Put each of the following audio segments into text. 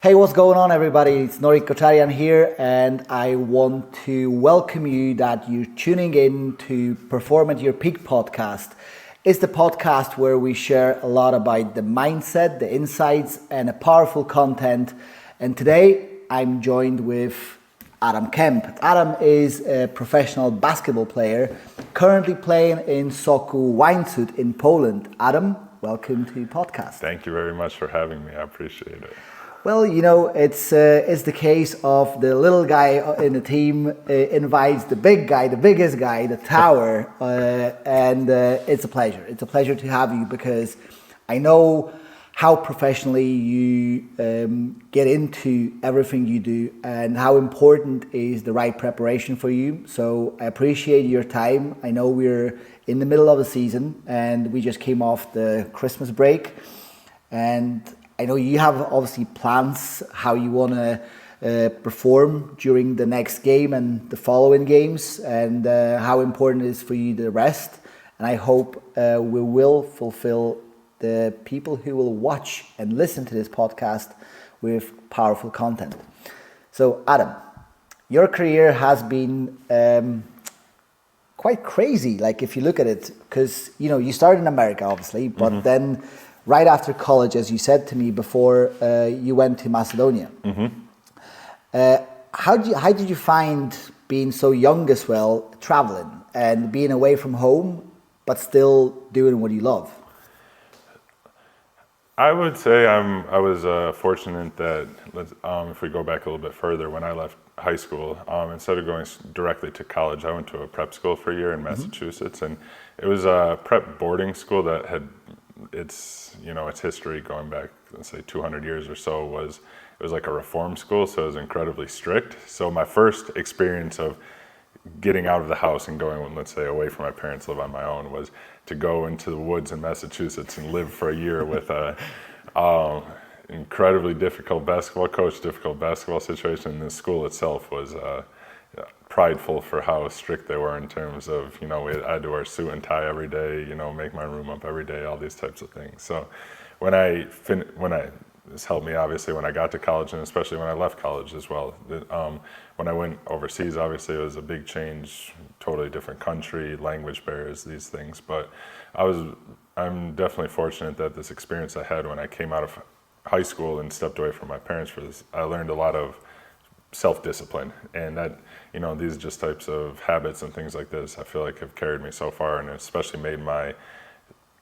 Hey, what's going on, everybody? It's Norik Kocharian here, and I want to welcome you that you're tuning in to Perform at Your Peak podcast. It's the podcast where we share a lot about the mindset, the insights, and a powerful content. And today, I'm joined with Adam Kemp. Adam is a professional basketball player, currently playing in Sokół Łańcut in Poland. Adam, welcome to the podcast. Thank you very much for having me. I appreciate it. Well, you know, it's the case of the little guy in the team invites the big guy, the biggest guy, the tower, and it's a pleasure. It's a pleasure to have you because I know how professionally you get into everything you do and how important is the right preparation for you. So I appreciate your time. I know we're in the middle of the season and we just came off the Christmas break, and I know you have obviously plans how you want to perform during the next game and the following games, and how important it is for you to rest. And I hope we will fulfill the people who will watch and listen to this podcast with powerful content. So Adam, your career has been quite crazy. Like if you look at it, because you know you started in America, obviously, but then right after college, as you said to me before, you went to Macedonia. How did you find being so young as well, traveling and being away from home, but still doing what you love? I would say I was fortunate that, if we go back a little bit further, when I left high school, instead of going directly to college, I went to a prep school for a year in Massachusetts, and it was a prep boarding school that had its history going back, let's say 200 years or so. It was like a reform school, so it was incredibly strict. So my first experience of getting out of the house and going, let's say, away from my parents, live on my own, was to go into the woods in Massachusetts and live for a year with a incredibly difficult basketball coach, difficult basketball situation. And the school itself was prideful for how strict they were in terms of, I had to wear a suit and tie every day, make my room up every day, all these types of things. So this helped me obviously when I got to college, and especially when I left college as well. When I went overseas, obviously it was a big change, totally different country, language barriers, these things. But I'm definitely fortunate that this experience I had when I came out of high school and stepped away from my parents for this, I learned a lot of self-discipline, and that these just types of habits and things like this I feel like have carried me so far, and especially made my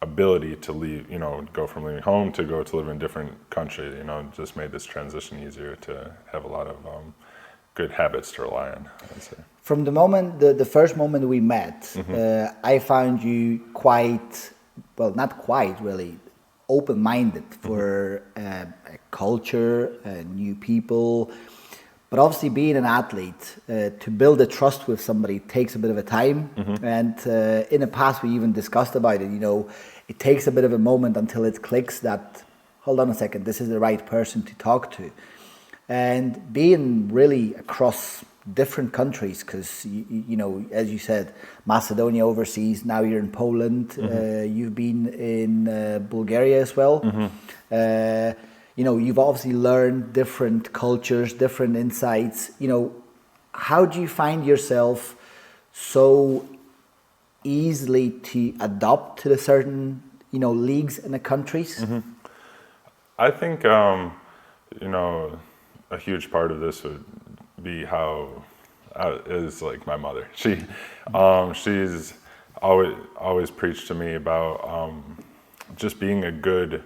ability to leave, go from leaving home to go to live in a different country, just made this transition easier to have a lot of good habits to rely on, I'd say. From the moment, the first moment we met, I found you quite, well, not quite really, open-minded for culture, new people. But obviously being an athlete, to build a trust with somebody takes a bit of a time. And in the past we even discussed about it, it takes a bit of a moment until it clicks that, hold on a second, this is the right person to talk to. And being really across different countries, because, as you said, Macedonia overseas, now you're in Poland, you've been in Bulgaria as well. You've obviously learned different cultures, different insights. How do you find yourself so easily to adopt to the certain, leagues and the countries? I think, a huge part of this would be how is like my mother. She's always preached to me about just being a good,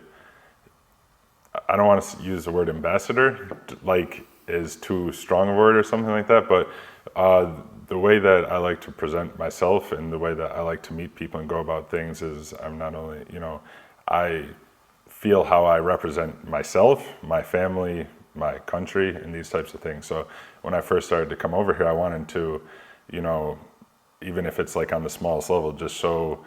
I don't want to use the word ambassador, like is too strong a word or something like that, but the way that I like to present myself and the way that I like to meet people and go about things is I'm not only, I feel how I represent myself, my family, my country, and these types of things. So when I first started to come over here, I wanted to, even if it's like on the smallest level, just show,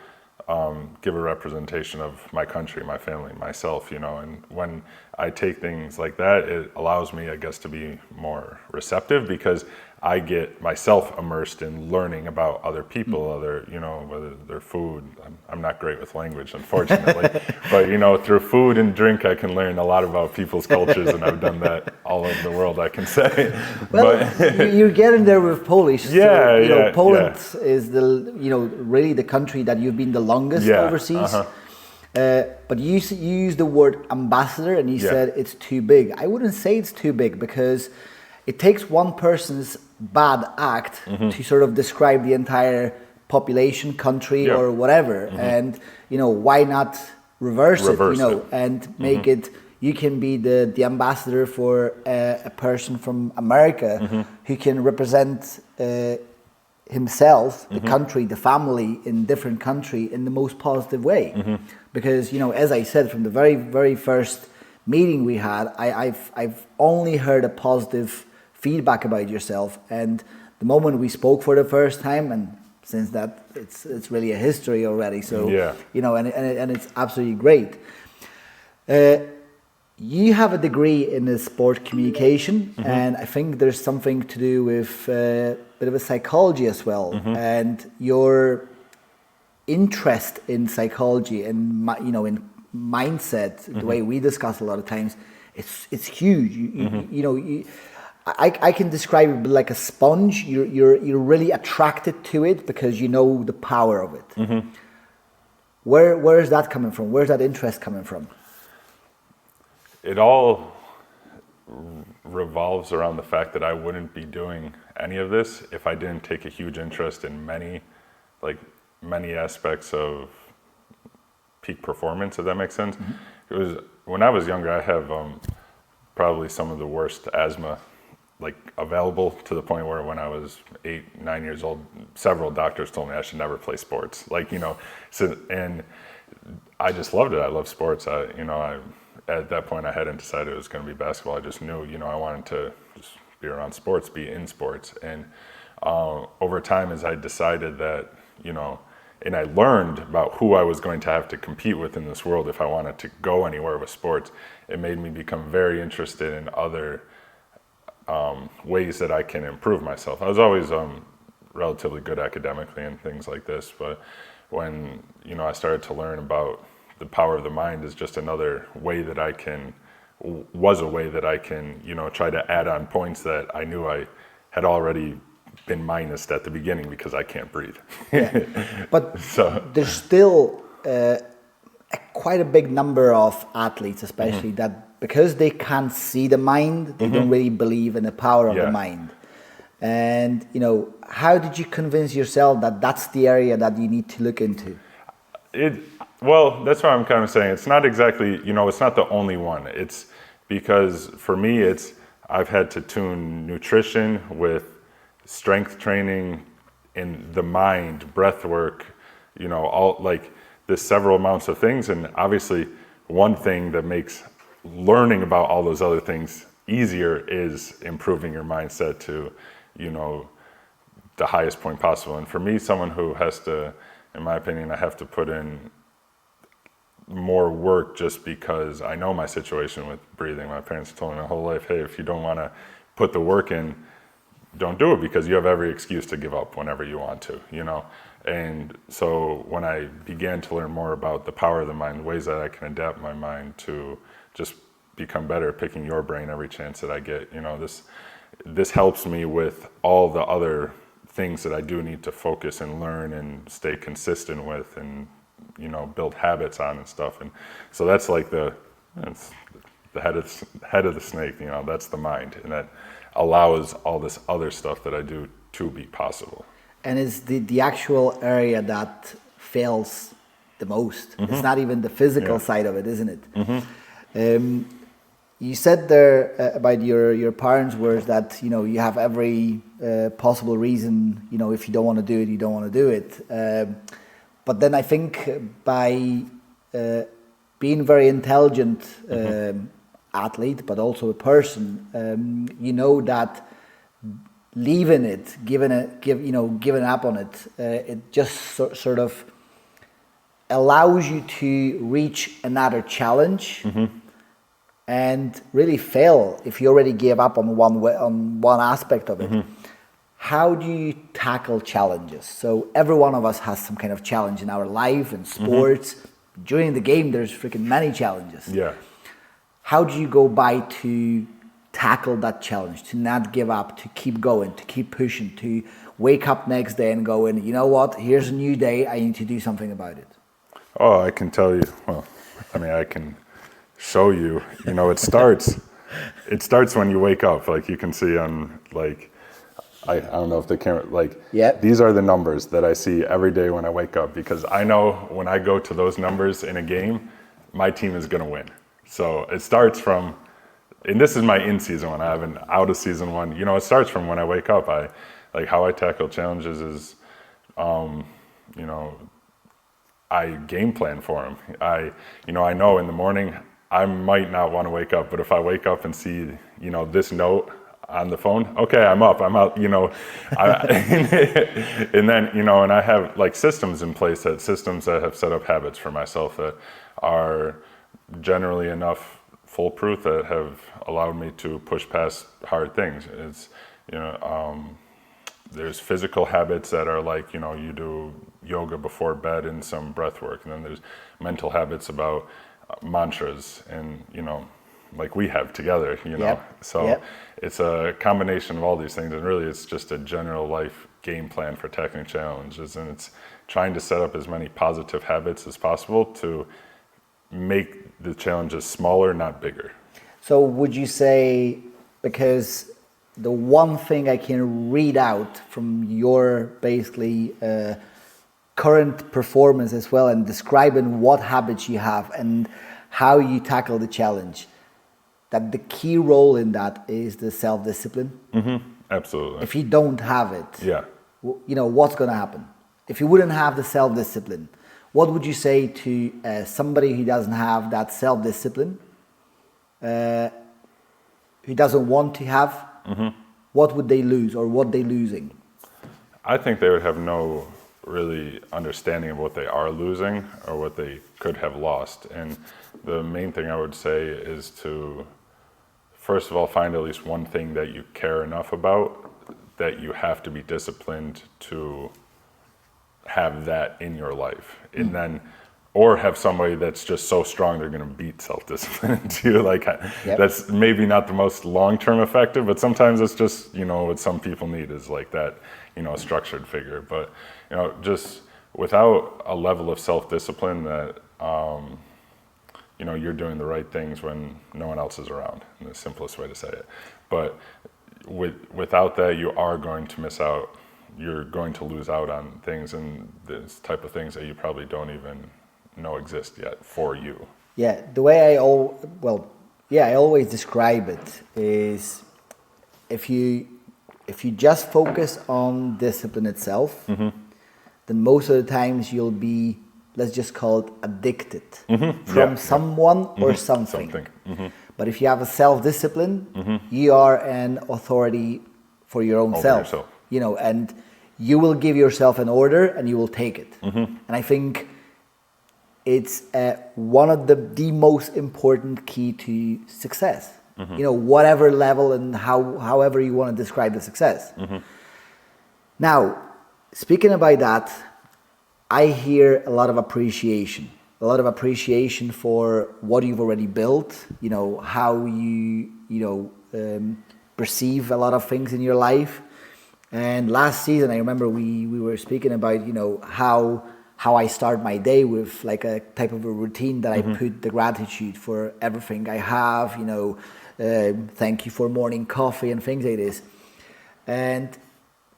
give a representation of my country, my family, myself, and when I take things like that, it allows me, I guess, to be more receptive, because I get myself immersed in learning about other people, other, you know, whether their food. I'm not great with language, unfortunately, but, you know, through food and drink, I can learn a lot about people's cultures, and I've done that all over the world, I can say. Well, you're getting there with Polish. Yeah, so, you know, Poland yeah. is you know, really the country that you've been the longest overseas. But you used the word ambassador, and you said it's too big. I wouldn't say it's too big, because it takes one person's bad act to sort of describe the entire population, country, or whatever. And, you know, why not reverse it, you know, and make it, you can be the ambassador for a person from America who can represent himself, the country, the family in different country in the most positive way. Because, you know, as I said, from the very, very first meeting we had, I've only heard a positive feedback about yourself, and the moment we spoke for the first time, and since that it's really a history already, so you know, and it's absolutely great. You have a degree in the sport communication, and I think there's something to do with a bit of a psychology as well, and your interest in psychology and, you know, in mindset, the way we discuss a lot of times, it's huge. You know, I can describe it like a sponge. You're really attracted to it because you know the power of it. Where is that coming from? Where's that interest coming from? It all revolves around the fact that I wouldn't be doing any of this if I didn't take a huge interest in many aspects of peak performance, if that makes sense. It was when I was younger, I have probably some of the worst asthma like available, to the point where when I was 8, 9 years old, several doctors told me I should never play sports. Like, you know, so, and I just loved it. I love sports. At that point I hadn't decided it was going to be basketball. I just knew, you know, I wanted to just be around sports, be in sports. And over time, as I decided that, you know, and I learned about who I was going to have to compete with in this world if I wanted to go anywhere with sports, it made me become very interested in other ways that I can improve myself. I was always relatively good academically and things like this, but when, you know, I started to learn about the power of the mind is just another way that I can, you know, try to add on points that I knew I had already been minused at the beginning because I can't breathe. But there's still quite a big number of athletes, especially that, because they can't see the mind, they don't really believe in the power of the mind. And, you know, how did you convince yourself that that's the area that you need to look into? Well, that's what I'm kind of saying. It's not exactly, you know, it's not the only one. It's because for me, I've had to tune nutrition with strength training in the mind, breath work, you know, all like there's several amounts of things. And obviously one thing that makes learning about all those other things easier is improving your mindset to, you know, the highest point possible. And for me, someone who has to, in my opinion, I have to put in more work just because I know my situation with breathing. My parents told me my whole life, hey, if you don't want to put the work in, don't do it, because you have every excuse to give up whenever you want to, you know? And so when I began to learn more about the power of the mind, ways that I can adapt my mind to just become better at picking your brain every chance that I get, you know, this helps me with all the other things that I do need to focus and learn and stay consistent with and, you know, build habits on and stuff. And so that's like the head of the snake, you know, that's the mind. And that allows all this other stuff that I do to be possible. And it's the actual area that fails the most. It's not even the physical side of it, isn't it? You said there about your parents' words that, you know, you have every possible reason, you know, if you don't want to do it, you don't want to do it. But then I think by being very intelligent athlete, but also a person, you know that leaving it, giving up on it, it just sort of allows you to reach another challenge and really fail if you already gave up on one aspect of it. how do you tackle challenges? So every one of us has some kind of challenge in our life and sports. During the game, there's freaking many challenges. Yeah. How do you go by to tackle that challenge, to not give up, to keep going, to keep pushing, to wake up next day and go in, you know what, here's a new day, I need to do something about it? Oh, I can tell you, well, I mean, I can show you, it starts when you wake up. Like you can see on I don't know if the camera, these are the numbers that I see every day when I wake up, because I know when I go to those numbers in a game, my team is going to win. So it starts from, and this is my in-season one, I have an out-of-season one. It starts from when I wake up. How I tackle challenges is, I game plan for them. I know in the morning, I might not want to wake up, but if I wake up and see, this note on the phone, okay, I'm up, I'm out, and then, and I have systems in place, systems that have set up habits for myself that are generally enough foolproof that have allowed me to push past hard things. It's, there's physical habits that are you do yoga before bed and some breath work. And then there's mental habits about mantras and, like we have together, So it's a combination of all these things. And really it's just a general life game plan for tackling challenges. And it's trying to set up as many positive habits as possible to make the challenges smaller, not bigger. So would you say, because the one thing I can read out from your basically current performance as well, and describing what habits you have and how you tackle the challenge, that the key role in that is the self-discipline. Absolutely. If you don't have it, what's going to happen? If you wouldn't have the self-discipline, what would you say to somebody who doesn't have that self-discipline, who doesn't want to have? What would they lose, or what they losing? I think they would have no really understanding of what they are losing or what they could have lost. And the main thing I would say is to, first of all, find at least one thing that you care enough about that you have to be disciplined to have that in your life. And then, or have somebody that's just so strong they're going to beat self-discipline to you. That's maybe not the most long-term effective, but sometimes it's just, what some people need is that, a structured figure. But, just without a level of self-discipline that, you're doing the right things when no one else is around, in the simplest way to say it. But without that, you are going to miss out. You're going to lose out on things, and this type of things that you probably don't even know exist yet for you. Yeah, the way I always describe it is, if you just focus on discipline itself, then most of the times you'll be, let's just call it, addicted from someone or something. But if you have a self-discipline, you are an authority for your own self. And you will give yourself an order and you will take it. And I think it's one of the most important key to success. Whatever level and however you want to describe the success. Now, speaking about that, I hear a lot of appreciation for what you've already built. How you perceive a lot of things in your life. And last season, I remember we were speaking about how I start my day with a type of a routine that I put the gratitude for everything I have, thank you for morning coffee and things like this. And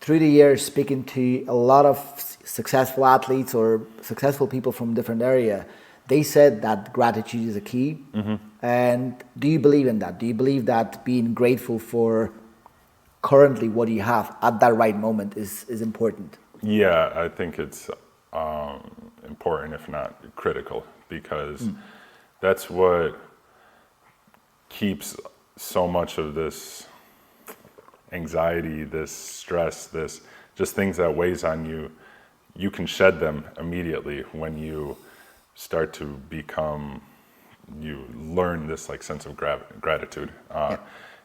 through the years, speaking to a lot of successful athletes or successful people from different area, they said that gratitude is a key. And do you believe in that? Do you believe that being grateful for currently what you have at that right moment is important? Yeah, I think it's important, if not critical, because that's what keeps so much of this anxiety, this stress, this just things that weighs on you. You can shed them immediately when you start to become, you learn this sense of gratitude.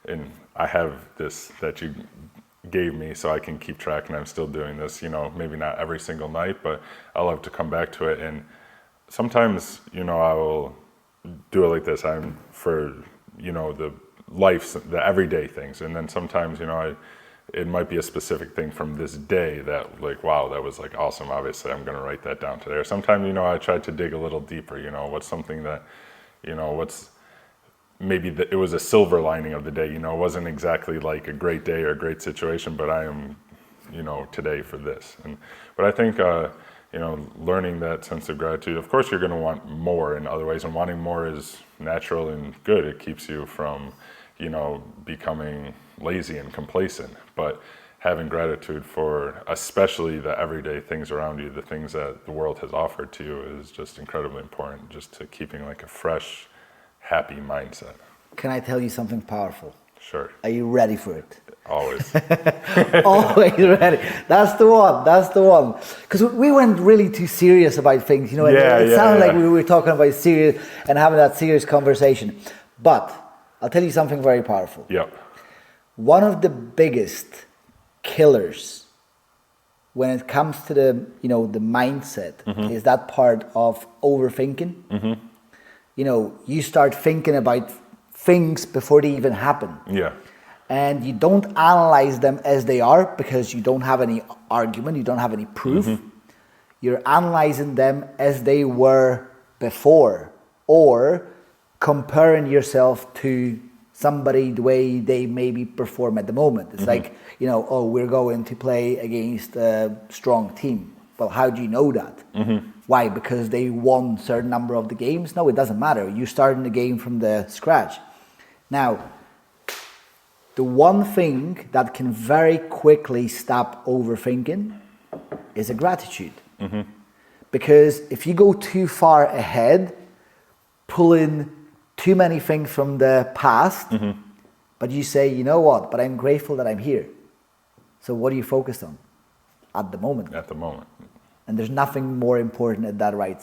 And I have this, that you gave me so I can keep track, and I'm still doing this, maybe not every single night, but I love to come back to it. And sometimes, I will do it like this. I'm for, the everyday things. And then sometimes, it might be a specific thing from this day that like, wow, that was like awesome. Obviously, I'm going to write that down today. Or sometimes, I try to dig a little deeper, what's something that, what's maybe it was a silver lining of the day, it wasn't exactly like a great day or a great situation, but I am, today for this. But I think, learning that sense of gratitude, of course, you're going to want more in other ways, and wanting more is natural and good. It keeps you from, becoming lazy and complacent, but having gratitude for especially the everyday things around you, the things that the world has offered to you, is just incredibly important, just to keeping like a fresh, happy mindset. Can I tell you something powerful? Sure. Are you ready for it? Always. Always ready. That's the one. Because we went really too serious about things, and it sounded like we were talking about serious and having that serious conversation. But I'll tell you something very powerful. Yep. One of the biggest killers when it comes to the mindset is that part of overthinking. You start thinking about things before they even happen. Yeah. And you don't analyze them as they are because you don't have any argument, you don't have any proof. You're analyzing them as they were before, or comparing yourself to somebody the way they maybe perform at the moment. It's like, we're going to play against a strong team. Well, how do you know that? Why? Because they won a certain number of the games? No, it doesn't matter. You're starting the game from the scratch. Now, the one thing that can very quickly stop overthinking is a gratitude. Because if you go too far ahead, pull in too many things from the past, but you say, you know what, but I'm grateful that I'm here. So what are you focused on? At the moment. At the moment. And there's nothing more important at that right,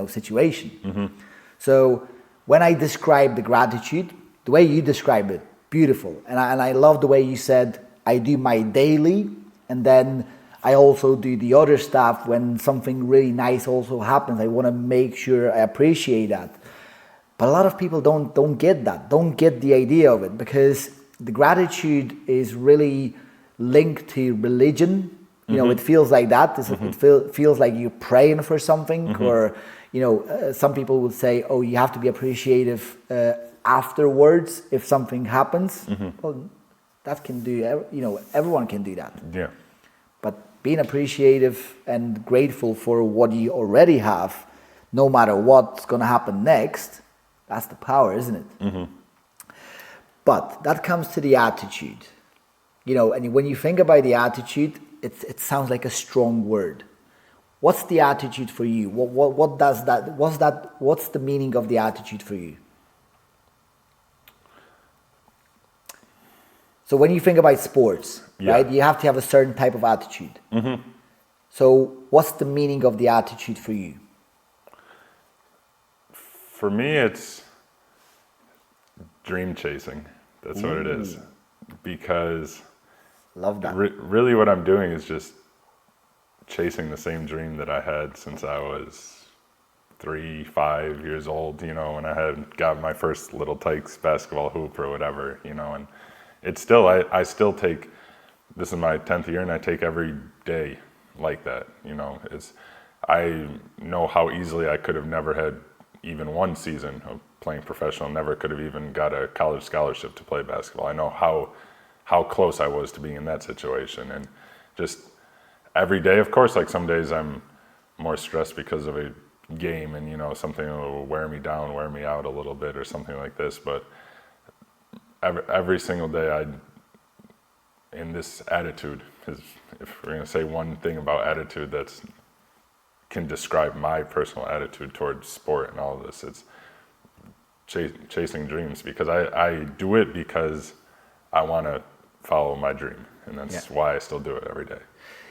situation. So when I describe the gratitude, the way you describe it, beautiful. And I love the way you said, I do my daily, and then I also do the other stuff when something really nice also happens. I want to make sure I appreciate that. But a lot of people don't get that, don't get the idea of it, because the gratitude is really linked to religion. It feels like that. It feels like you're praying for something, or, some people would say, oh, you have to be appreciative afterwards if something happens. Well, that can do, everyone can do that. Yeah. But being appreciative and grateful for what you already have, no matter what's going to happen next, that's the power, isn't it? But that comes to the attitude. And when you think about the attitude, it sounds like a strong word. What's the attitude for you? What does that? What's the meaning of the attitude for you? So when you think about sports, right, you have to have a certain type of attitude. So what's the meaning of the attitude for you? For me, it's dream chasing. That's what it is. Because love that. Really what I'm doing is just chasing the same dream that I had since I was 3-5 years old, when I had got my first Little Tykes basketball hoop or whatever, and it's still, I still take, this is my 10th year, and I take every day like that, I know how easily I could have never had even one season of playing professional, never could have even got a college scholarship to play basketball. I know how close I was to being in that situation, and just every day, of course, like some days I'm more stressed because of a game and, something will wear me down, wear me out a little bit or something like this, but every single day in this attitude is, if we're going to say one thing about attitude that's can describe my personal attitude towards sport and all of this, it's chasing dreams, because I do it because I want to follow my dream, and that's why I still do it every day.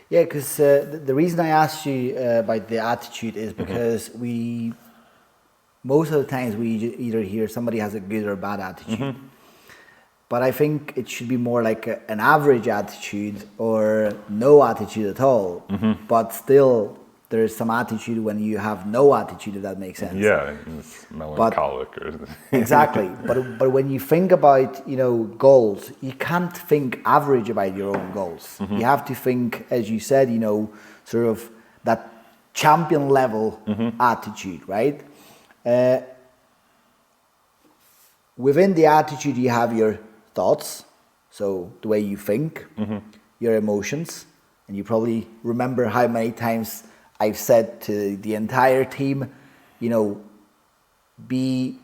Yeah, because the reason I asked you about the attitude is because most of the times we either hear somebody has a good or bad attitude. But I think it should be more like an average attitude or no attitude at all. But still, there is some attitude when you have no attitude, if that makes sense. Yeah, it's melancholic. Exactly. But when you think about, goals, you can't think average about your own goals. You have to think, as you said, sort of that champion level attitude, right? Within the attitude, you have your thoughts, so the way you think, your emotions, and you probably remember how many times I've said to the entire team, be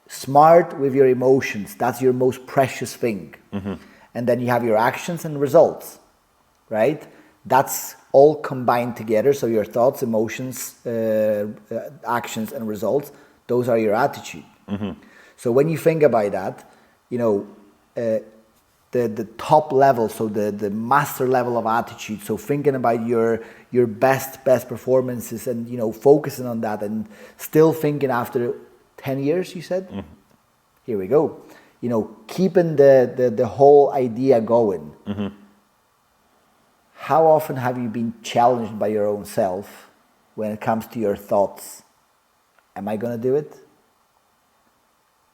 smart with your emotions. That's your most precious thing. And then you have your actions and results, right? That's all combined together. So your thoughts, emotions, actions, and results, those are your attitude. So when you think about that, the top level, so the master level of attitude, so thinking about your best performances and focusing on that, and still thinking after 10 years, you said, here we go, keeping the whole idea going. How often have you been challenged by your own self when it comes to your thoughts? Am I going to do it,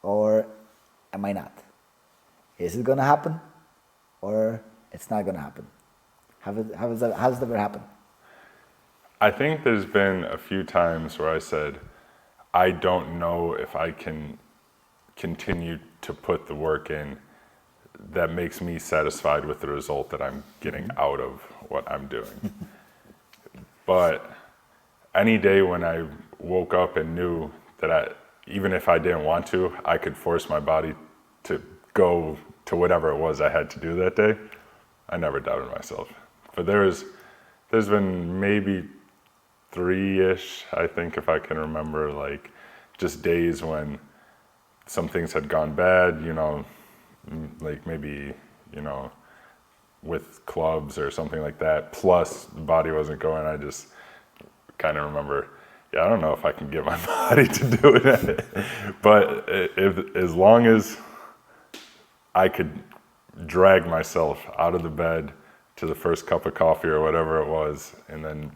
or am I not? Is it going to happen, or it's not going to happen? How does that ever happen? I think there's been a few times where I said, I don't know if I can continue to put the work in that makes me satisfied with the result that I'm getting out of what I'm doing. But any day when I woke up and knew that even if I didn't want to, I could force my body to go to whatever it was I had to do that day, I never doubted myself. But there's been maybe 3-ish, I think, if I can remember, like just days when some things had gone bad, like maybe, with clubs or something like that, plus the body wasn't going. I just kind of remember, I don't know if I can get my body to do it. But as long as I could drag myself out of the bed to the first cup of coffee or whatever it was, and then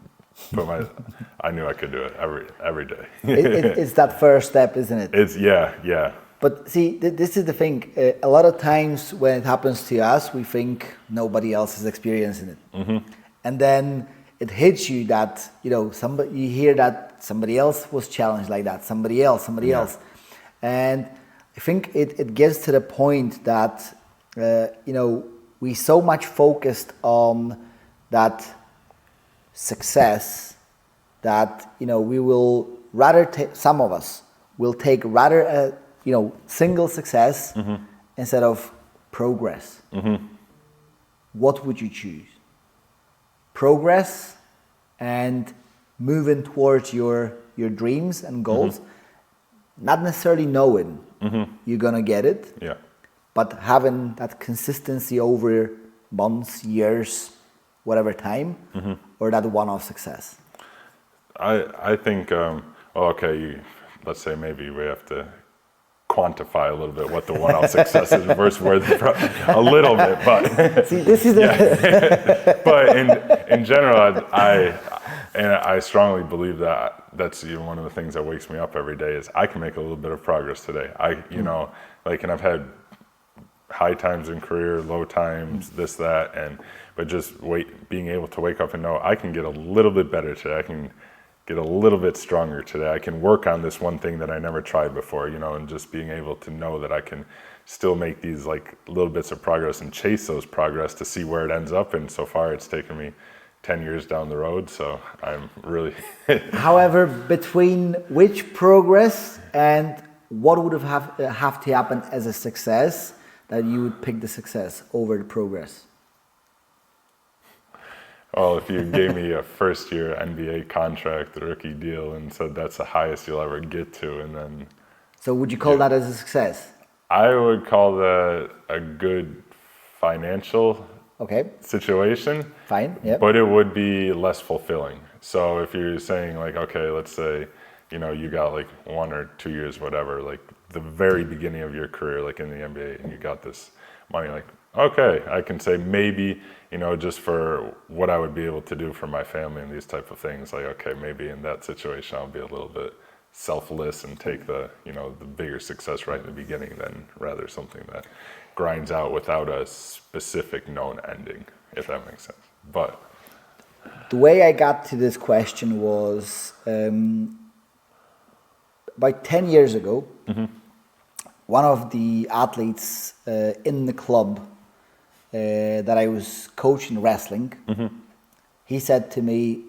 I knew I could do it every day. It's that first step, isn't it? It's yeah. But see, this is the thing. A lot of times when it happens to us, we think nobody else is experiencing it, and then it hits you that you hear that somebody else was challenged like that, somebody else, and I think it gets to the point that we so much focused on that success that we will rather some of us will take rather a single success instead of progress. What would you choose? Progress and moving towards your dreams and goals, not necessarily knowing you're gonna get it, but having that consistency over months, years, whatever time, or that one-off success. I think let's say maybe we have to quantify a little bit what the one-off success is versus where a little bit, but see, this is but in general, I strongly believe that that's one of the things that wakes me up every day is I can make a little bit of progress today. And I've had high times in career, low times, this, that, but just being able to wake up and know I can get a little bit better today. I can get a little bit stronger today. I can work on this one thing that I never tried before, and just being able to know that I can still make these like little bits of progress and chase those progress to see where it ends up. And so far it's taken me 10 years down the road. So I'm really... However, between which progress and what would have to happen as a success that you would pick the success over the progress? Well, if you gave me a first-year NBA contract, a rookie deal, and said that's the highest you'll ever get to, and then... So would you call that as a success? I would call that a good financial situation. Fine, yeah. But it would be less fulfilling. So if you're saying like, okay, let's say, you got like 1 or 2 years, whatever, like the very beginning of your career, like in the NBA, and you got this money. Like, okay, I can say maybe, you know, just for what I would be able to do for my family and these type of things, like, okay, maybe in that situation I'll be a little bit selfless and take the, you know, the bigger success right in the beginning than rather something that grinds out without a specific known ending, if that makes sense. But the way I got to this question was about 10 years ago, one of the athletes in the club that I was coaching wrestling, he said to me,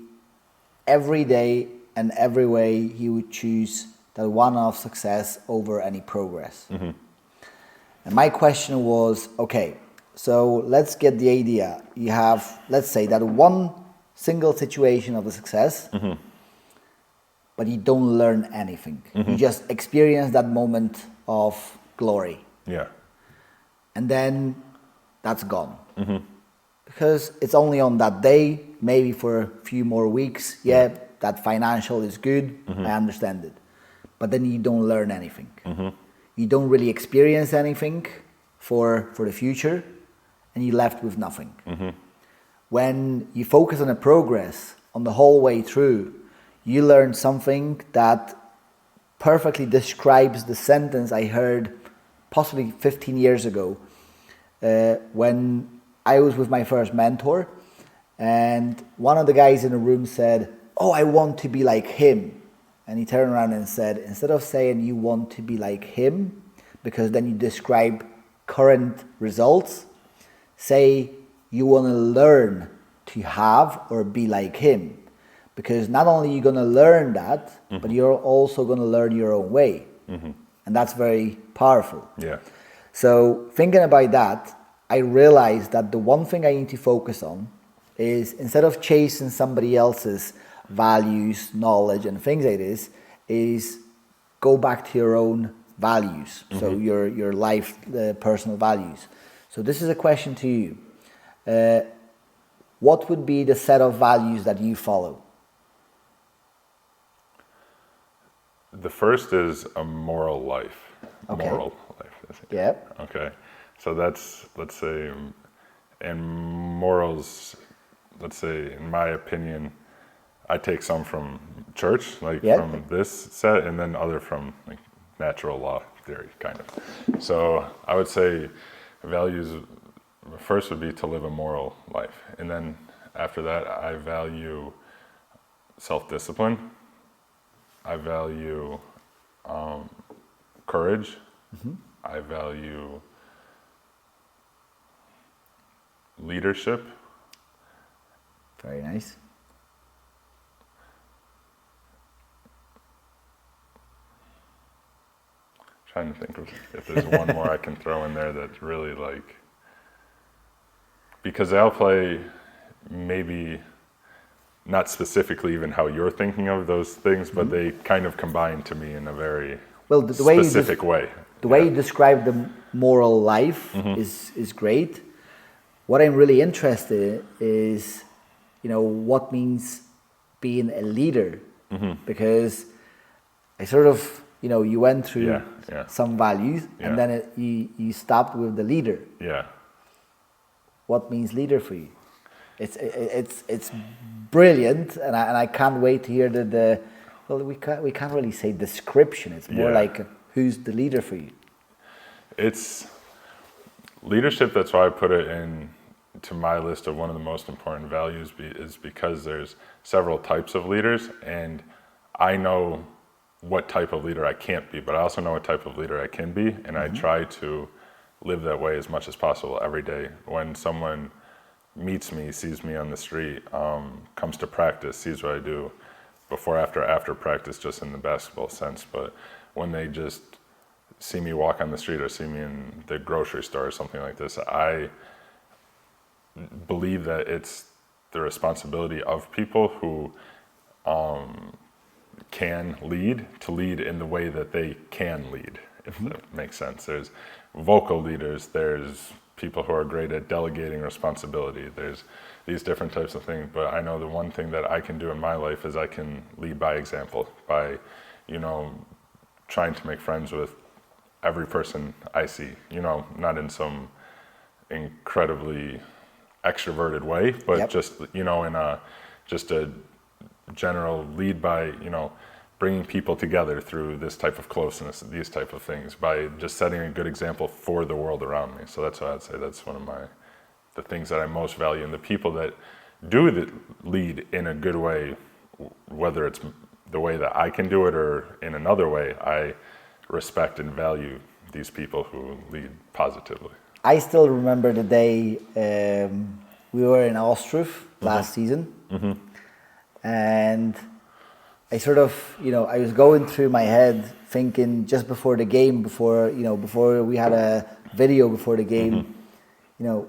every day and every way he would choose that one-off success over any progress. And my question was, okay, so let's get the idea. You have, let's say, that one single situation of the success, but you don't learn anything. You just experience that moment of glory. yeah, And then that's gone. Because it's only on that day, maybe for a few more weeks, that financial is good, I understand it. But then you don't learn anything. You don't really experience anything for the future, and you're left with nothing. When you focus on the progress on the whole way through, you learn something that perfectly describes the sentence I heard possibly 15 years ago when I was with my first mentor, and one of the guys in the room said, "Oh, I want to be like him." And he turned around and said, instead of saying you want to be like him, because then you describe current results, say you want to learn to have or be like him. Because not only are you going to learn that, but you're also going to learn your own way. And that's very powerful. yeah, So thinking about that, I realized that the one thing I need to focus on is, instead of chasing somebody else's values, knowledge, and things like this, is go back to your own values. So your life, personal values. So this is a question to you. What would be the set of values that you follow? the first is a moral life. Okay. Moral life. Yeah. Okay. So that's, let's say, and morals, let's say, in my opinion, I take some from church, like from this set, and then other from like natural law theory, kind of. So I would say values, first would be to live a moral life. And then after that, I value self-discipline. I value courage. I value leadership. Very nice. Trying to think of if there's one more I can throw in there that's really like, because I'll play maybe not specifically even how you're thinking of those things, but they kind of combine to me in a very specific way. The way you describe the moral life is great. What I'm really interested in is, what means being a leader, because I sort of, you went through some values and then you stopped with the leader. Yeah. What means leader for you? It's brilliant, and I can't wait to hear we can't really say description. It's more like who's the leader for you? It's leadership. That's why I put it in to my list of one of the most important values is because there's several types of leaders, and I know what type of leader I can't be, but I also know what type of leader I can be, and I try to live that way as much as possible every day. When someone meets me, sees me on the street, comes to practice, sees what I do before, after practice, just in the basketball sense, but when they just see me walk on the street or see me in the grocery store or something like this, I believe that it's the responsibility of people who can lead to lead in the way that they can lead, if that makes sense. There's vocal leaders, there's people who are great at delegating responsibility, there's these different types of things, but I know the one thing that I can do in my life is I can lead by example, by trying to make friends with every person I see, not in some incredibly extroverted way, but just, in a general lead by, bringing people together through this type of closeness, these type of things, by just setting a good example for the world around me. So that's why I'd say that's one of the things that I most value. And the people that do lead in a good way, whether it's the way that I can do it or in another way, I respect and value these people who lead positively. I still remember the day we were in Austria last season, and I sort of, I was going through my head thinking just before the game, before we had a video before the game,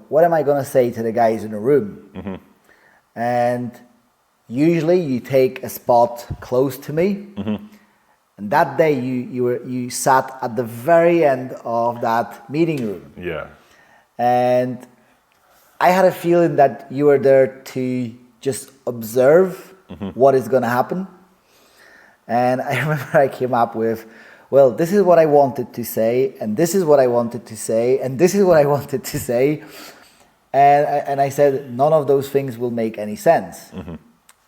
what am I going to say to the guys in the room? And usually you take a spot close to me. And that day you sat at the very end of that meeting room. Yeah. And I had a feeling that you were there to just observe what is going to happen. And I remember I came up with, well, this is what I wanted to say, and this is what I wanted to say, and this is what I wanted to say. And I said, none of those things will make any sense.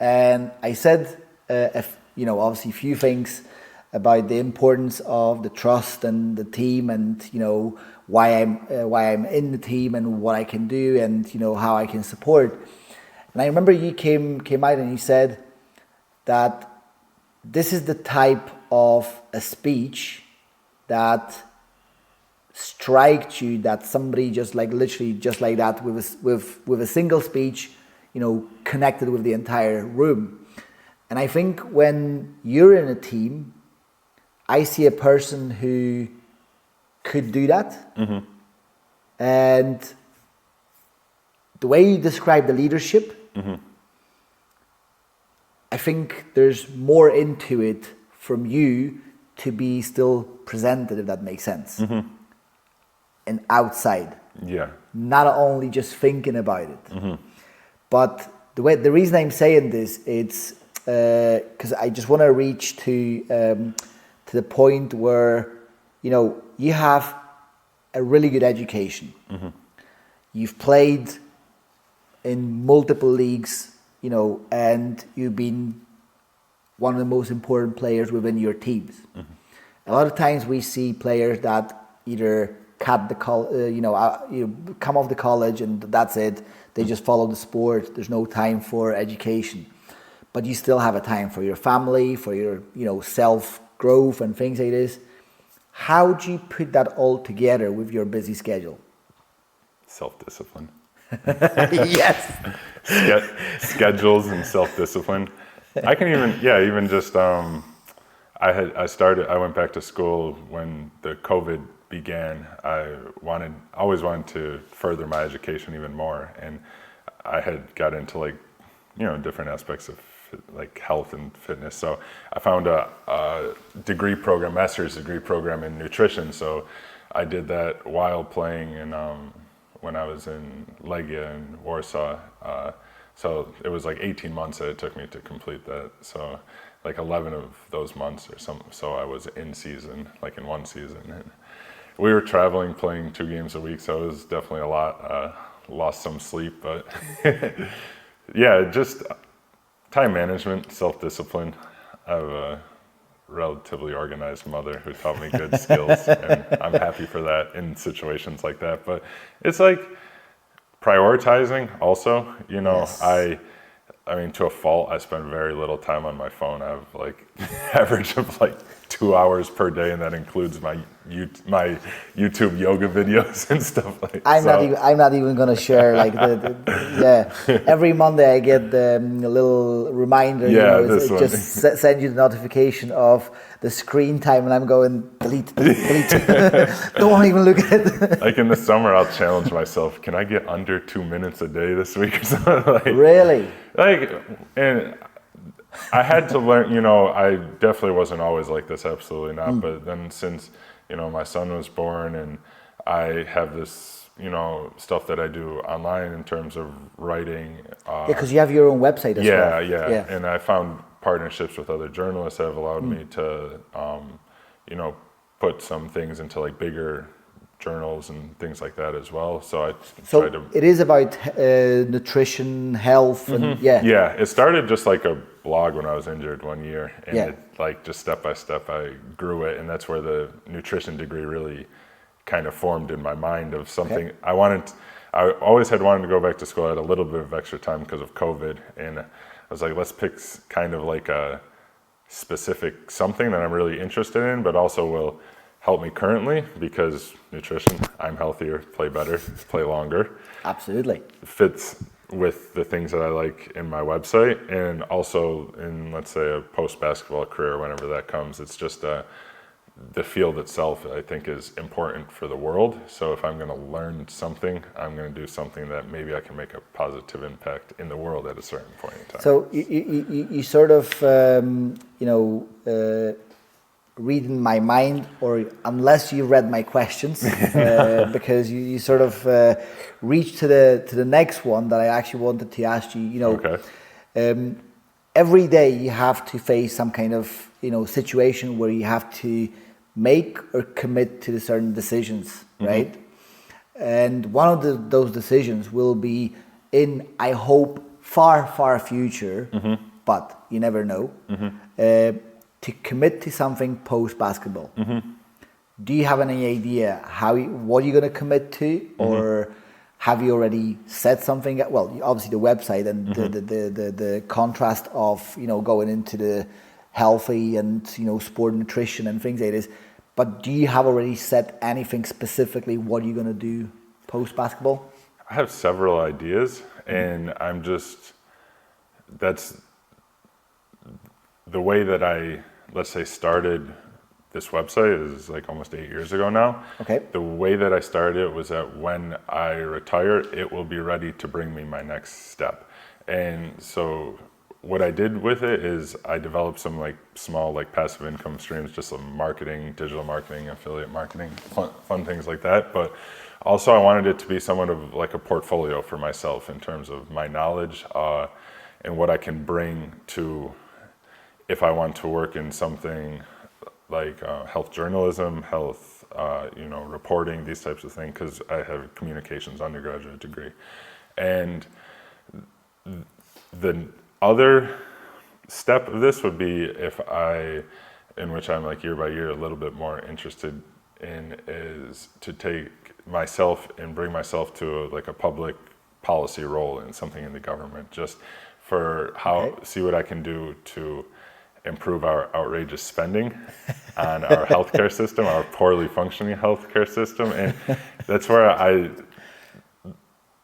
And I said, obviously a few things about the importance of the trust and the team, and why I'm in the team and what I can do, and how I can support. And I remember you came out and you said that this is the type of a speech that striked you, that somebody just like literally just like that with a single speech, connected with the entire room. And I think when you're in a team, I see a person who could do that. And the way you describe the leadership, I think there's more into it from you to be still presented, if that makes sense. And outside. Yeah. Not only just thinking about it. But the reason I'm saying this, it's because I just want to reach to the point where, you have a really good education. You've played in multiple leagues, and you've been one of the most important players within your teams. A lot of times we see players that either cut the come off the college and that's it. They just follow the sport. There's no time for education, but you still have a time for your family, for your self growth and things like this. How do you put that all together with your busy schedule? Self-discipline. Yes. Schedules and self-discipline. I can even just I went back to school when the COVID began. I always wanted to further my education even more, and I had got into different aspects of like health and fitness. So I found a master's degree program in nutrition. So I did that while playing in when I was in Legia in Warsaw. So it was like 18 months that it took me to complete that. So like 11 of those months or something. So I was in season, like in one season. And we were traveling, playing 2 games a week. So it was definitely a lot. Lost some sleep, but yeah, just time management, self-discipline. I have a relatively organized mother who taught me good skills, and I'm happy for that in situations like that. But it's like prioritizing also, Yes. I mean, to a fault, I spend very little time on my phone. I have like average of like 2 hours per day, and that includes my YouTube yoga videos and stuff like that. I'm not even gonna share like every Monday I get the little reminder. It just sends you the notification of the screen time, and I'm going delete. Don't even look at it. Like in the summer, I'll challenge myself. Can I get under 2 minutes a day this week or something? Really? And I had to learn, I definitely wasn't always like this, absolutely not. But then since, my son was born, and I have this, stuff that I do online in terms of writing. Because you have your own website as well. Yeah. And I found partnerships with other journalists that have allowed me to, put some things into like bigger journals and things like that as well. So I So tried to. it is about nutrition, health, and Yeah, it started just like a blog when I was injured one year, and Yeah. it, like just step by step I grew it, and that's where the nutrition degree really kind of formed in my mind of something I wanted. I always had wanted to go back to school. I had a little bit of extra time because of COVID, and I was like, let's pick kind of like a specific something that I'm really interested in, but also will help me currently, because nutrition, I'm healthier, play better, play longer. Absolutely. Fits with the things that I like in my website, and also in, let's say, a post-basketball career, whenever that comes. It's just the field itself, I think, is important for the world. So if I'm going to learn something, I'm going to do something that maybe I can make a positive impact in the world at a certain point in time. So you sort of, read in my mind, or unless you read my questions, because you sort of reached to the next one that I actually wanted to ask you. Okay. Every day you have to face some kind of situation where you have to make or commit to certain decisions, right? And one of those decisions will be in, I hope, far future, but you never know, to commit to something post-basketball. Do you have any idea what you're going to commit to, or have you already said something? Well, obviously the website and the contrast of going into the healthy and sport nutrition and things like this. But do you have already said anything specifically what you're going to do post-basketball? I have several ideas, and that's the way that I, let's say, started this website is like almost 8 years ago now. Okay. The way that I started it was that when I retire, it will be ready to bring me my next step. And so what I did with it is I developed some like small like passive income streams, just some marketing, digital marketing, affiliate marketing, fun things like that. But also I wanted it to be somewhat of like a portfolio for myself in terms of my knowledge and what I can bring to, if I want to work in something like health journalism, health, reporting, these types of things, because I have a communications undergraduate degree. And the other step of this would be in which I'm like year by year a little bit more interested in, is to take myself and bring myself to like a public policy role in something in the government, just for see what I can do to improve our outrageous spending on our healthcare system, our poorly functioning healthcare system. And that's where I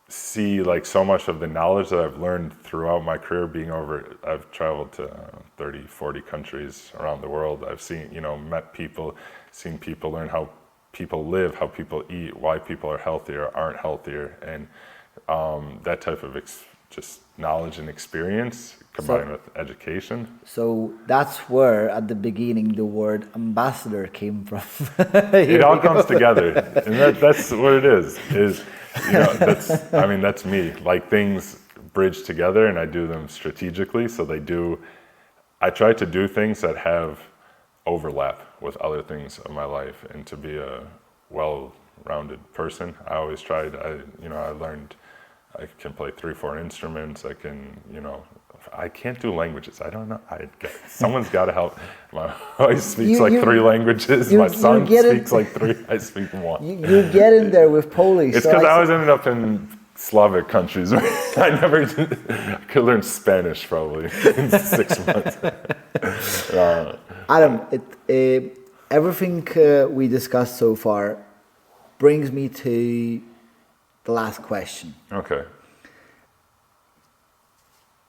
see like so much of the knowledge that I've learned throughout my career I've traveled to 30, 40 countries around the world. I've seen, met people, seen people, learn how people live, how people eat, why people are healthier, aren't healthier. And that type of just knowledge and experience combined with education. So that's where, at the beginning, the word ambassador came from. It all comes together, and that's what it is. That's me. Like, things bridge together, and I do them strategically. So I try to do things that have overlap with other things of my life, and to be a well-rounded person. I always tried. I learned I can play 3-4 instruments. I can't do languages. I don't know. Someone's got to help. My wife speaks 3 languages. My son speaks 3. I speak 1. You get in there with Polish. It's because I always ended up in Slavic countries. I could learn Spanish probably in 6 months. Adam, everything we discussed so far brings me to the last question. Okay.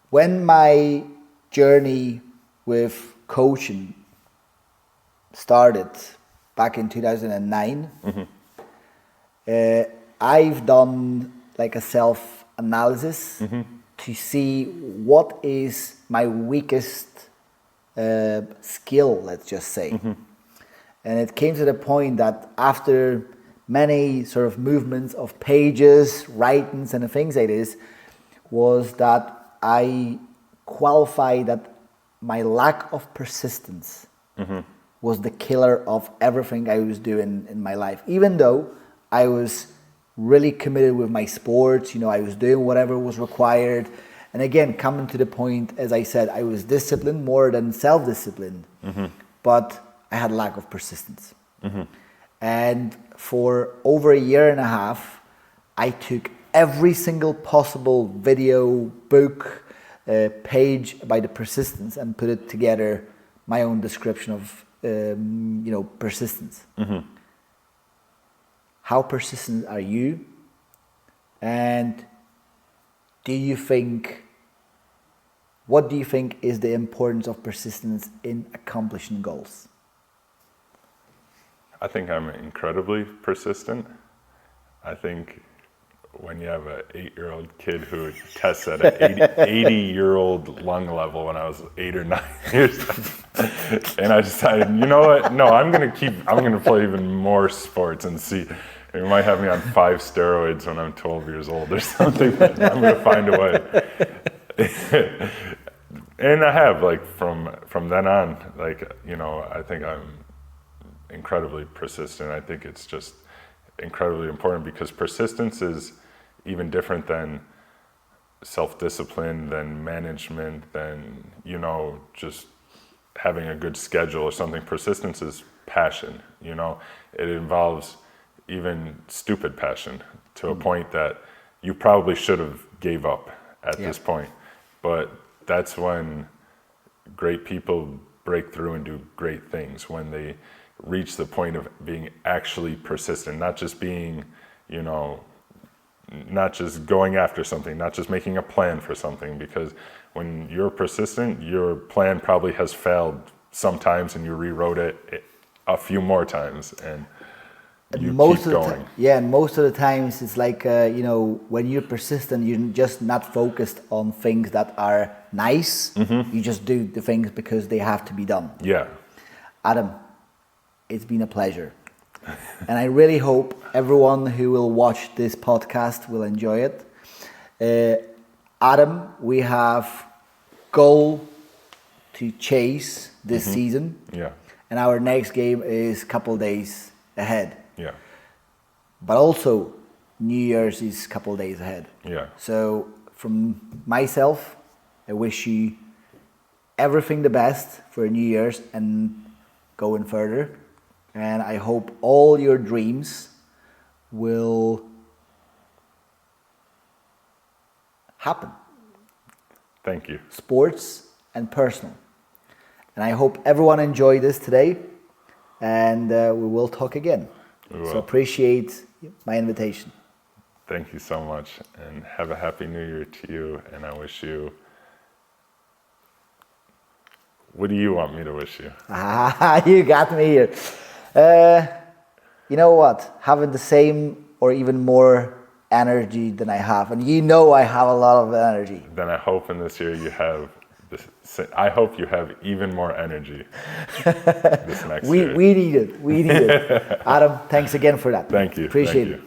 When my journey with coaching started back in 2009, I've done like a self-analysis to see what is my weakest skill, let's just say. And it came to the point that after many sort of movements of pages, writings and things like this, was that I qualified that my lack of persistence was the killer of everything I was doing in my life. Even though I was really committed with my sports. You know, I was doing whatever was required. And again, coming to the point, as I said, I was disciplined more than self-disciplined, but I had lack of persistence. And for over a year and a half, I took every single possible video, book, page about the persistence and put it together, my own description of, persistence. How persistent are you? And what do you think is the importance of persistence in accomplishing goals? I think I'm incredibly persistent. I think when you have an 8-year-old kid who tests at an 80-year-old lung level when I was 8 or 9 years old, and I decided, you know what? No, I'm going to play even more sports and see. They might have me on 5 steroids when I'm 12 years old or something. I'm going to find a way. And I have, like, from then on, like, you know, I think I'm incredibly persistent. I think it's just incredibly important because persistence is even different than self-discipline, than management, than, you know, just having a good schedule or something. Persistence is passion, you know. It involves even stupid passion to a point that you probably should have gave up at this point. But that's when great people break through and do great things, when they reach the point of being actually persistent, not just being, you know, not just going after something, not just making a plan for something, because when you're persistent, your plan probably has failed sometimes and you rewrote it a few more times and you keep going. And most of the times it's like, you know, when you're persistent, you're just not focused on things that are nice. You just do the things because they have to be done. Yeah. Adam, it's been a pleasure. And I really hope everyone who will watch this podcast will enjoy it. Adam, we have goal to chase this season. Yeah. And our next game is a couple days ahead. Yeah. But also, New Year's is a couple days ahead. Yeah. So, from myself, I wish you everything the best for New Year's and going further. And I hope all your dreams will happen. Thank you. Sports and personal. And I hope everyone enjoyed this today. And we will talk again. So appreciate my invitation. Thank you so much, and have a happy New Year to you. And I wish you. What do you want me to wish you? You got me here. You know what? Having the same or even more energy than I have, and you know I have a lot of energy. Then I hope in this year you have. I hope you have even more energy this next year. We need it. We need it. Adam, thanks again for that. Thank you. Appreciate it.